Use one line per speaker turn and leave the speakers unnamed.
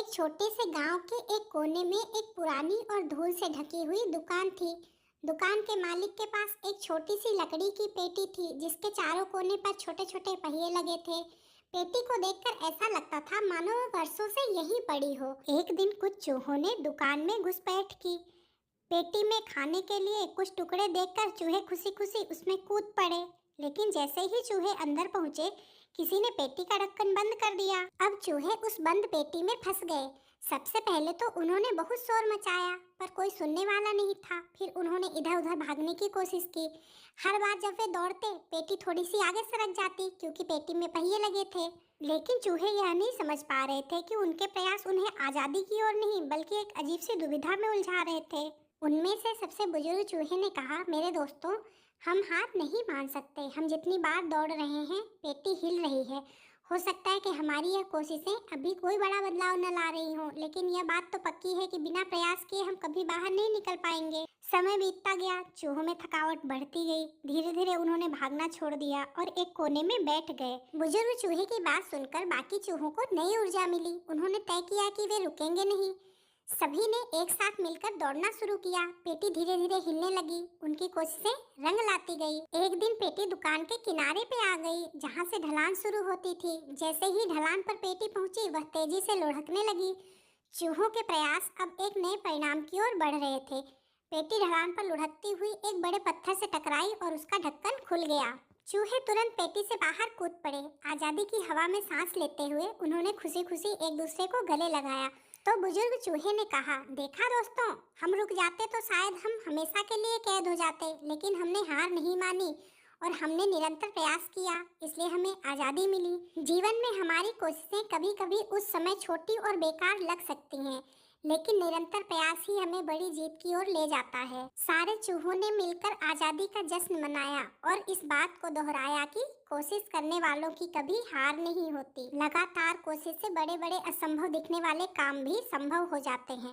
एक छोटे से गांव के एक कोने में एक पुरानी और धूल से ढकी हुई दुकान थी। दुकान के मालिक के पास एक छोटी सी लकड़ी की पेटी थी जिसके चारों कोने पर छोटे छोटे पहिए लगे थे। पेटी को देखकर ऐसा लगता था मानो वो वर्षों से यहीं पड़ी हो। एक दिन कुछ चूहों ने दुकान में घुसपैठ की। पेटी में खाने के लिए कुछ टुकड़े देखकर चूहे खुशी खुशी उसमें कूद पड़े। लेकिन जैसे ही चूहे अंदर पहुंचे, किसी ने पेटी का ढक्कन बंद कर दिया। अब चूहे उस बंद पेटी में फंस गए। सबसे पहले तो उन्होंने बहुत शोर मचाया, पर कोई सुनने वाला नहीं था। फिर उन्होंने इधर उधर भागने की कोशिश की। हर बार जब वे दौड़ते, पेटी थोड़ी सी आगे सरक जाती क्योंकि पेटी में पहिए लगे थे। लेकिन चूहे यह नहीं समझ पा रहे थे कि उनके प्रयास उन्हें आज़ादी की ओर नहीं बल्कि एक अजीब सी दुविधा में उलझा रहे थे। उनमें से सबसे बुजुर्ग चूहे ने कहा, मेरे दोस्तों, हम हार नहीं मान सकते। हम जितनी बार दौड़ रहे हैं, पेटी हिल रही है। हो सकता है कि हमारी यह कोशिशें अभी कोई बड़ा बदलाव न ला रही हों, लेकिन यह बात तो पक्की है कि बिना प्रयास किए हम कभी बाहर नहीं निकल पाएंगे। समय बीतता गया, चूहों में थकावट बढ़ती गई। धीरे धीरे उन्होंने भागना छोड़ दिया और एक कोने में बैठ गए। बुजुर्ग चूहे की बात सुनकर बाकी चूहों को नई ऊर्जा मिली। उन्होंने तय किया कि वे रुकेंगे नहीं। सभी ने एक साथ मिलकर दौड़ना शुरू किया। पेटी धीरे धीरे हिलने लगी। उनकी कोशिशें रंग लाती गई। एक दिन पेटी दुकान के किनारे पे आ गई, जहाँ से ढलान शुरू होती थी। जैसे ही ढलान पर पेटी पहुंची, वह तेजी से लुढ़कने लगी। चूहों के प्रयास अब एक नए परिणाम की ओर बढ़ रहे थे। पेटी ढलान पर लुढ़कती हुई एक बड़े पत्थर से टकराई और उसका ढक्कन खुल गया। चूहे तुरंत पेटी से बाहर कूद पड़े। आजादी की हवा में सांस लेते हुए उन्होंने खुशी खुशी एक दूसरे को गले लगाया। तो बुजुर्ग चूहे ने कहा, देखा दोस्तों, हम रुक जाते तो शायद हम हमेशा के लिए कैद हो जाते, लेकिन हमने हार नहीं मानी और हमने निरंतर प्रयास किया, इसलिए हमें आज़ादी मिली। जीवन में हमारी कोशिशें कभी कभी उस समय छोटी और बेकार लग सकती हैं, लेकिन निरंतर प्रयास ही हमें बड़ी जीत की ओर ले जाता है। सारे चूहों ने मिलकर आज़ादी का जश्न मनाया और इस बात को दोहराया कि कोशिश करने वालों की कभी हार नहीं होती। लगातार कोशिश से बड़े बड़े असंभव दिखने वाले काम भी संभव हो जाते हैं।